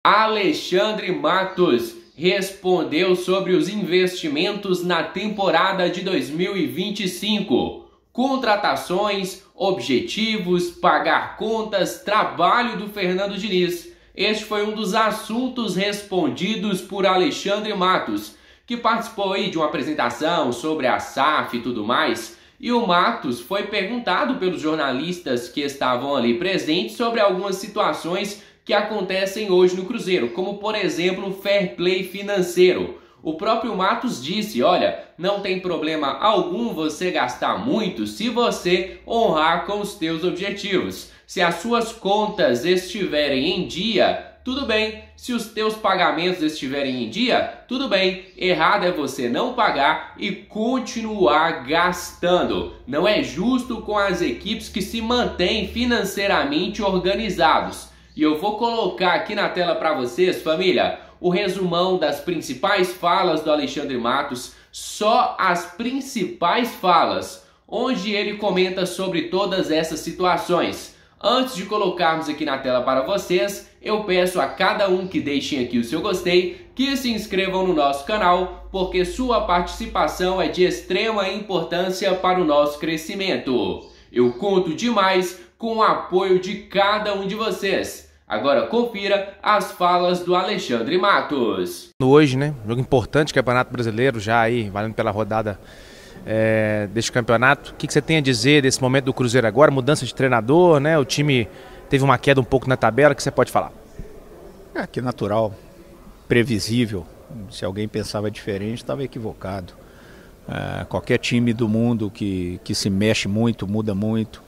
Alexandre Matos respondeu sobre os investimentos na temporada de 2025. Contratações, objetivos, pagar contas, trabalho do Fernando Diniz. Este foi um dos assuntos respondidos por Alexandre Matos, que participou aí de uma apresentação sobre a SAF e tudo mais. E o Matos foi perguntado pelos jornalistas que estavam ali presentes sobre algumas situações que acontecem hoje no Cruzeiro, como por exemplo o fair play financeiro. O próprio Matos disse, olha, não tem problema algum você gastar muito se você honrar com os teus objetivos. Se as suas contas estiverem em dia, tudo bem. Se os teus pagamentos estiverem em dia, tudo bem. Errado é você não pagar e continuar gastando. Não é justo com as equipes que se mantêm financeiramente organizados. E eu vou colocar aqui na tela para vocês, família, o resumão das principais falas do Alexandre Matos, só as principais falas, onde ele comenta sobre todas essas situações. Antes de colocarmos aqui na tela para vocês, eu peço a cada um que deixem aqui o seu gostei, que se inscrevam no nosso canal, porque sua participação é de extrema importância para o nosso crescimento. Eu conto demais com o apoio de cada um de vocês. Agora confira as falas do Alexandre Matos. Hoje, né? Jogo importante, Campeonato Brasileiro, já aí, valendo pela rodada deste campeonato. O que você tem a dizer desse momento do Cruzeiro agora? Mudança de treinador, né? O time teve uma queda um pouco na tabela, o que você pode falar? Que natural, previsível. Se alguém pensava diferente, estava equivocado. Qualquer time do mundo que se mexe muito, muda muito,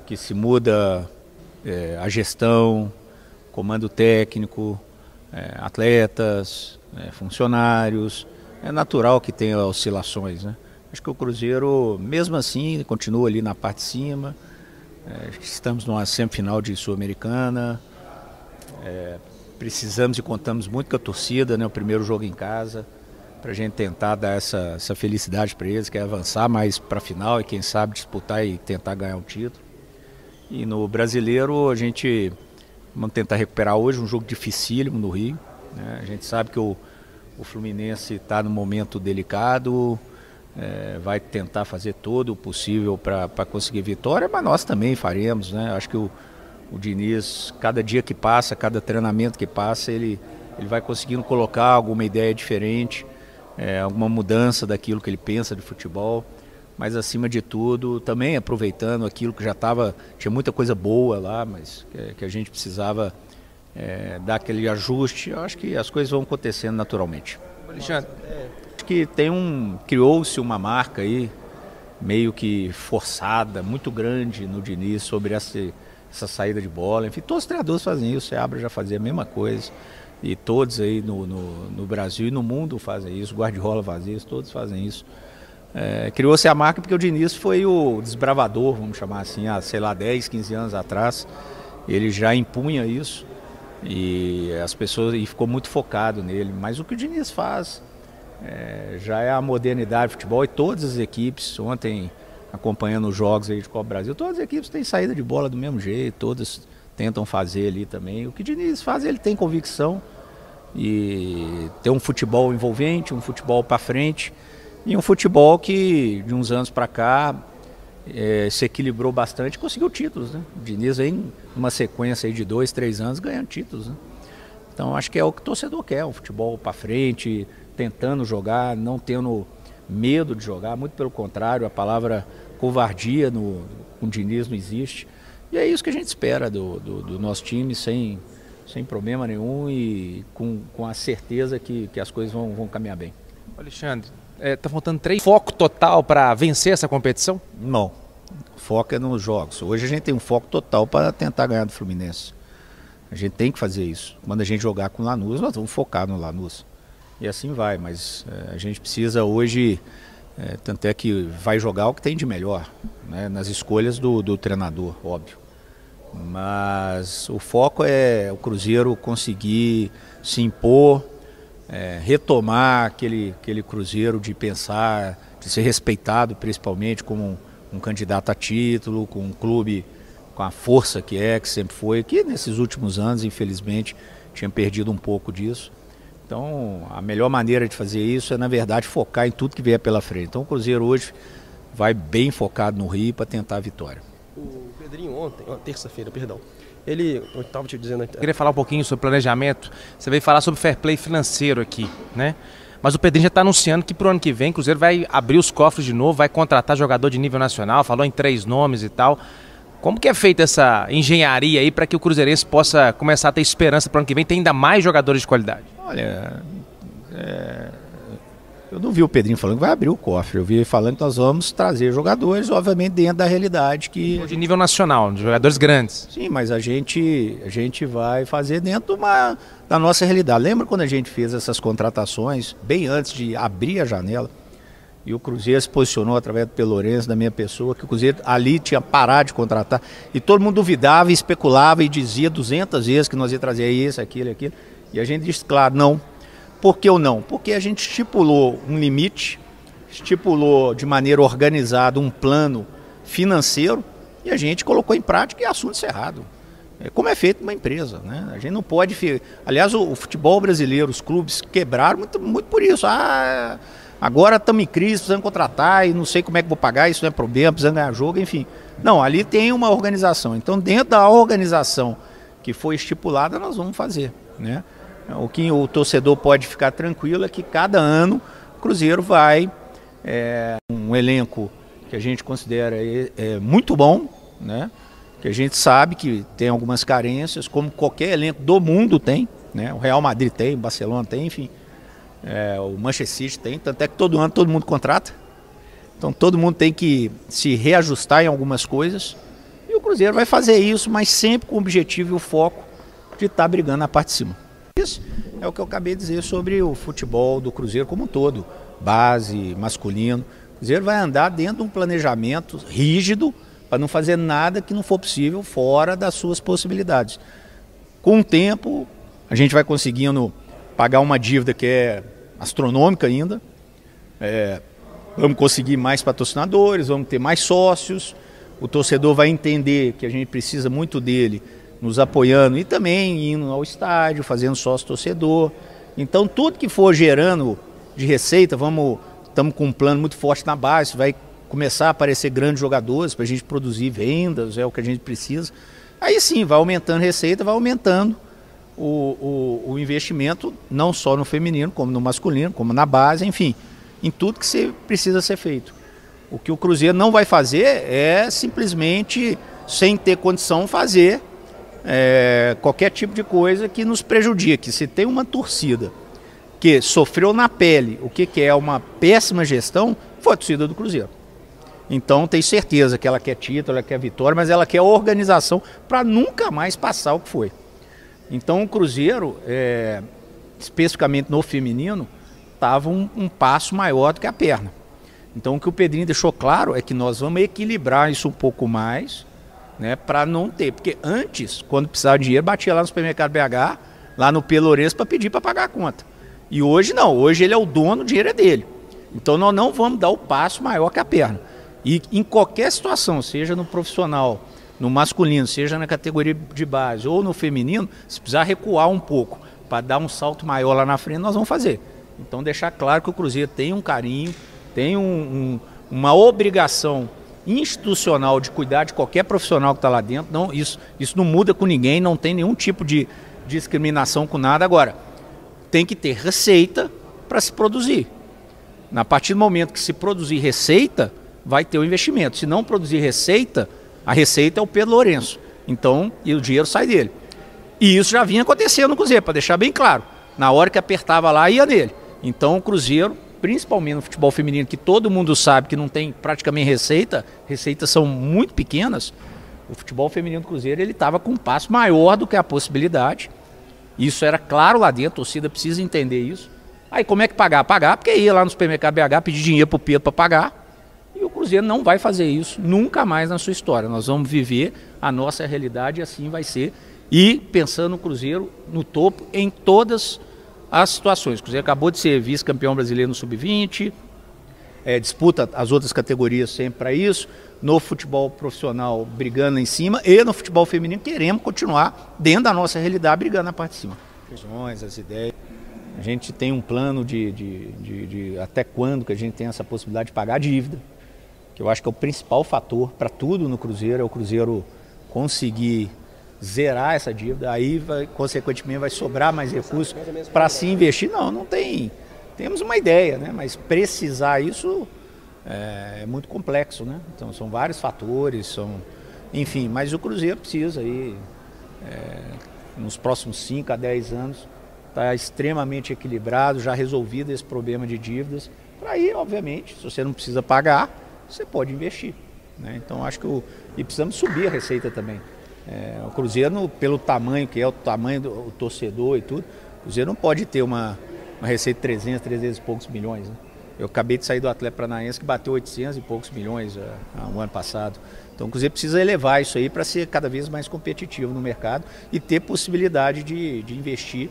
que se muda a gestão, comando técnico, atletas, funcionários, é natural que tenha oscilações, né? Acho que o Cruzeiro, mesmo assim, continua ali na parte de cima. Estamos numa semifinal de Sul-Americana. Precisamos e contamos muito com a torcida, né? O primeiro jogo em casa, para a gente tentar dar essa felicidade para eles, que é avançar mais para a final e quem sabe disputar e tentar ganhar um título. E no Brasileiro a gente vamos tentar recuperar hoje um jogo dificílimo no Rio, né? A gente sabe que o Fluminense está num momento delicado, vai tentar fazer todo o possível para conseguir vitória, mas nós também faremos, né? Acho que o Diniz, cada dia que passa, cada treinamento que passa, ele vai conseguindo colocar alguma ideia diferente, alguma mudança daquilo que ele pensa de futebol. Mas acima de tudo, também aproveitando aquilo que já tinha muita coisa boa lá, mas que a gente precisava dar aquele ajuste. Eu acho que as coisas vão acontecendo naturalmente. Alexandre, acho que criou-se uma marca aí, meio que forçada, muito grande no Diniz sobre essa saída de bola. Enfim, todos os treinadores fazem isso, o Seabra já fazia a mesma coisa. E todos aí no Brasil e no mundo fazem isso, o Guardiola faz isso, todos fazem isso. Criou-se a marca porque o Diniz foi o desbravador, vamos chamar assim, há, sei lá, 10, 15 anos atrás. Ele já impunha isso e as pessoas ficou muito focado nele. Mas o que o Diniz faz já é a modernidade do futebol e todas as equipes, ontem acompanhando os jogos aí de Copa Brasil, todas as equipes têm saída de bola do mesmo jeito, todas tentam fazer ali também. O que o Diniz faz, ele tem convicção e tem um futebol envolvente, um futebol para frente. E um futebol que, de uns anos para cá, se equilibrou bastante e conseguiu títulos, né? O Diniz vem numa sequência aí de 2, 3 anos ganhando títulos, né? Então acho que é o que o torcedor quer, um futebol para frente, tentando jogar, não tendo medo de jogar, muito pelo contrário, a palavra covardia com o Diniz não existe. E é isso que a gente espera do nosso time, sem problema nenhum e com a certeza que as coisas vão caminhar bem. Alexandre, tá faltando 3. Foco total para vencer essa competição? Não, o foco é nos jogos. Hoje a gente tem um foco total para tentar ganhar do Fluminense. A gente tem que fazer isso. Quando a gente jogar com o Lanús, nós vamos focar no Lanús. E assim vai, mas a gente precisa hoje, tanto é que vai jogar o que tem de melhor, né, nas escolhas do treinador, óbvio. Mas o foco é o Cruzeiro conseguir se impor, retomar aquele Cruzeiro de pensar, de ser respeitado principalmente como um candidato a título, com um clube com a força que sempre foi, que nesses últimos anos, infelizmente, tinha perdido um pouco disso. Então, a melhor maneira de fazer isso é, na verdade, focar em tudo que vier pela frente. Então, o Cruzeiro hoje vai bem focado no Rio para tentar a vitória. O Pedrinho ontem, terça-feira, perdão, ele, eu estava te dizendo... Eu queria falar um pouquinho sobre planejamento. Você veio falar sobre fair play financeiro aqui, né? Mas o Pedrinho já está anunciando que para o ano que vem o Cruzeiro vai abrir os cofres de novo, vai contratar jogador de nível nacional, falou em 3 nomes e tal. Como que é feita essa engenharia aí para que o cruzeirense possa começar a ter esperança para o ano que vem, ter ainda mais jogadores de qualidade? Olha, eu não vi o Pedrinho falando que vai abrir o cofre, eu vi ele falando que nós vamos trazer jogadores, obviamente dentro da realidade que... De nível nacional, de jogadores grandes. Sim, mas a gente vai fazer dentro da nossa realidade. Lembra quando a gente fez essas contratações, bem antes de abrir a janela, e o Cruzeiro se posicionou através do Pelourenço, da minha pessoa, que o Cruzeiro ali tinha parado de contratar, e todo mundo duvidava, especulava e dizia 200 vezes que nós ia trazer isso, aquilo, e a gente disse, claro, não. Por que ou não? Porque a gente estipulou um limite, estipulou de maneira organizada um plano financeiro e a gente colocou em prática e é assunto encerrado. Como é feito uma empresa, né? A gente não pode... Aliás, o futebol brasileiro, os clubes quebraram muito por isso. Agora estamos em crise, precisamos contratar e não sei como é que vou pagar, isso não é problema, precisamos ganhar jogo, enfim. Não, ali tem uma organização. Então, dentro da organização que foi estipulada, nós vamos fazer, né? O que o torcedor pode ficar tranquilo é que cada ano o Cruzeiro vai um elenco que a gente considera muito bom, né? Que a gente sabe que tem algumas carências, como qualquer elenco do mundo tem, né? O Real Madrid tem, o Barcelona tem, enfim, o Manchester City tem, tanto é que todo ano todo mundo contrata. Então todo mundo tem que se reajustar em algumas coisas e o Cruzeiro vai fazer isso, mas sempre com o objetivo e o foco de estar brigando na parte de cima. Isso é o que eu acabei de dizer sobre o futebol do Cruzeiro como um todo, base, masculino. O Cruzeiro vai andar dentro de um planejamento rígido para não fazer nada que não for possível fora das suas possibilidades. Com o tempo, a gente vai conseguindo pagar uma dívida que é astronômica ainda, vamos conseguir mais patrocinadores, vamos ter mais sócios, o torcedor vai entender que a gente precisa muito dele, nos apoiando e também indo ao estádio, fazendo sócio-torcedor. Então tudo que for gerando de receita, estamos com um plano muito forte na base, vai começar a aparecer grandes jogadores para a gente produzir vendas, é o que a gente precisa. Aí sim, vai aumentando receita, vai aumentando o investimento, não só no feminino, como no masculino, como na base, enfim, em tudo que precisa ser feito. O que o Cruzeiro não vai fazer é simplesmente, sem ter condição, fazer qualquer tipo de coisa que nos prejudique. Se tem uma torcida que sofreu na pele o que é uma péssima gestão, foi a torcida do Cruzeiro. Então tenho certeza que ela quer título, ela quer vitória, mas ela quer organização para nunca mais passar o que foi. Então o Cruzeiro, especificamente no feminino, estava um passo maior do que a perna. Então o que o Pedrinho deixou claro é que nós vamos equilibrar isso um pouco mais, né, para não ter, porque antes, quando precisava de dinheiro, batia lá no supermercado BH, lá no Pelourenço, para pedir para pagar a conta. E hoje não, hoje ele é o dono, o dinheiro é dele. Então nós não vamos dar o passo maior que a perna. E em qualquer situação, seja no profissional, no masculino, seja na categoria de base ou no feminino, se precisar recuar um pouco para dar um salto maior lá na frente, nós vamos fazer. Então deixar claro que o Cruzeiro tem um carinho, tem uma obrigação institucional de cuidar de qualquer profissional que está lá dentro. Não, isso não muda com ninguém, não tem nenhum tipo de discriminação com nada. Agora, tem que ter receita para se produzir. A partir do momento que se produzir receita, vai ter o investimento. Se não produzir receita, a receita é o Pedro Lourenço. Então, e o dinheiro sai dele. E isso já vinha acontecendo no Cruzeiro, para deixar bem claro. Na hora que apertava lá, ia nele. Então o Cruzeiro, principalmente no futebol feminino, que todo mundo sabe que não tem praticamente receitas são muito pequenas, o futebol feminino do Cruzeiro ele estava com um passo maior do que a possibilidade. Isso era claro lá dentro, a torcida precisa entender isso. Aí como é que pagar? Pagar porque ia lá no supermercado BH pedir dinheiro para o Pedro para pagar. E o Cruzeiro não vai fazer isso nunca mais na sua história. Nós vamos viver a nossa realidade e assim vai ser. E pensando no Cruzeiro no topo em todas as situações. O Cruzeiro acabou de ser vice-campeão brasileiro no Sub-20, disputa as outras categorias sempre para isso. No futebol profissional brigando em cima e no futebol feminino queremos continuar dentro da nossa realidade brigando na parte de cima. As ideias. A gente tem um plano de até quando que a gente tem essa possibilidade de pagar a dívida, que eu acho que é o principal fator para tudo no Cruzeiro, é o Cruzeiro conseguir zerar essa dívida, aí consequentemente vai sobrar mais recursos para se investir. Não tem. Temos uma ideia, né? Mas precisar isso é muito complexo, né? Então são vários fatores, enfim, mas o Cruzeiro precisa aí, nos próximos 5 a 10 anos, estar extremamente equilibrado, já resolvido esse problema de dívidas. Para aí, obviamente, se você não precisa pagar, você pode investir, né? Então acho que e precisamos subir a receita também. O Cruzeiro, pelo tamanho que é, o tamanho do torcedor e tudo, o Cruzeiro não pode ter uma receita de 300 e poucos milhões, né? Eu acabei de sair do Atlético Paranaense que bateu 800 e poucos milhões no ano passado. Então o Cruzeiro precisa elevar isso aí para ser cada vez mais competitivo no mercado e ter possibilidade de investir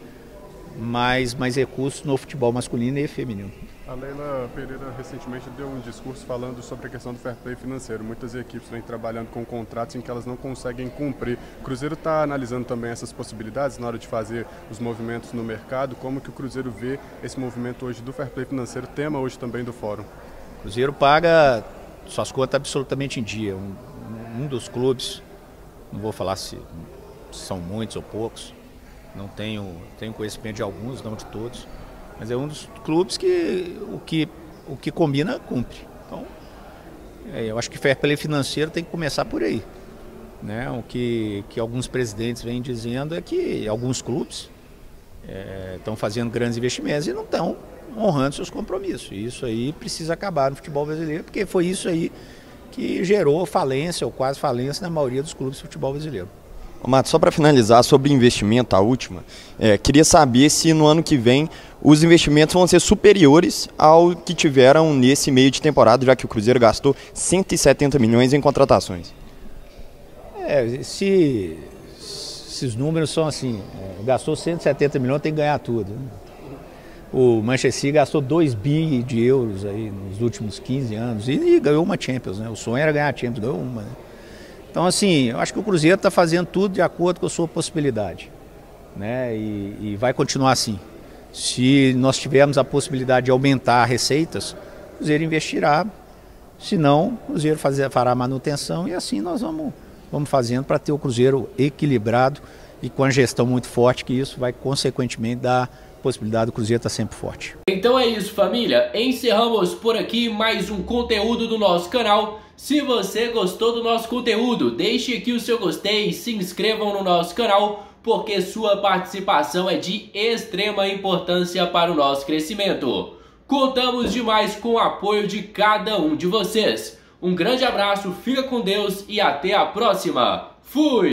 mais recursos no futebol masculino e feminino. A Leila Pereira recentemente deu um discurso falando sobre a questão do fair play financeiro. Muitas equipes vêm trabalhando com contratos em que elas não conseguem cumprir. O Cruzeiro está analisando também essas possibilidades na hora de fazer os movimentos no mercado. Como que o Cruzeiro vê esse movimento hoje do fair play financeiro, tema hoje também do fórum? O Cruzeiro paga suas contas absolutamente em dia. Um dos clubes, não vou falar se são muitos ou poucos, não tenho conhecimento de alguns, não de todos, mas é um dos clubes que o que combina, cumpre. Então, eu acho que fair play financeiro tem que começar por aí, né? O que alguns presidentes vêm dizendo é que alguns clubes estão fazendo grandes investimentos e não estão honrando seus compromissos. E isso aí precisa acabar no futebol brasileiro, porque foi isso aí que gerou falência ou quase falência na maioria dos clubes de futebol brasileiro. Mato, só para finalizar, sobre investimento, a última, queria saber se no ano que vem os investimentos vão ser superiores ao que tiveram nesse meio de temporada, já que o Cruzeiro gastou 170 milhões em contratações. Esses números são assim, gastou 170 milhões, tem que ganhar tudo, né? O Manchester City gastou 2 bi de euros aí nos últimos 15 anos e ganhou uma Champions, né? O sonho era ganhar a Champions, ganhou uma, né? Então, assim, eu acho que o Cruzeiro está fazendo tudo de acordo com a sua possibilidade, né? E vai continuar assim. Se nós tivermos a possibilidade de aumentar receitas, o Cruzeiro investirá. Se não, o Cruzeiro fará manutenção e assim nós vamos fazendo para ter o Cruzeiro equilibrado e com a gestão muito forte, que isso vai consequentemente dar possibilidade do Cruzeiro estar sempre forte. Então é isso, família. Encerramos por aqui mais um conteúdo do nosso canal. Se você gostou do nosso conteúdo, deixe aqui o seu gostei e se inscrevam no nosso canal, porque sua participação é de extrema importância para o nosso crescimento. Contamos demais com o apoio de cada um de vocês. Um grande abraço, fica com Deus e até a próxima. Fui!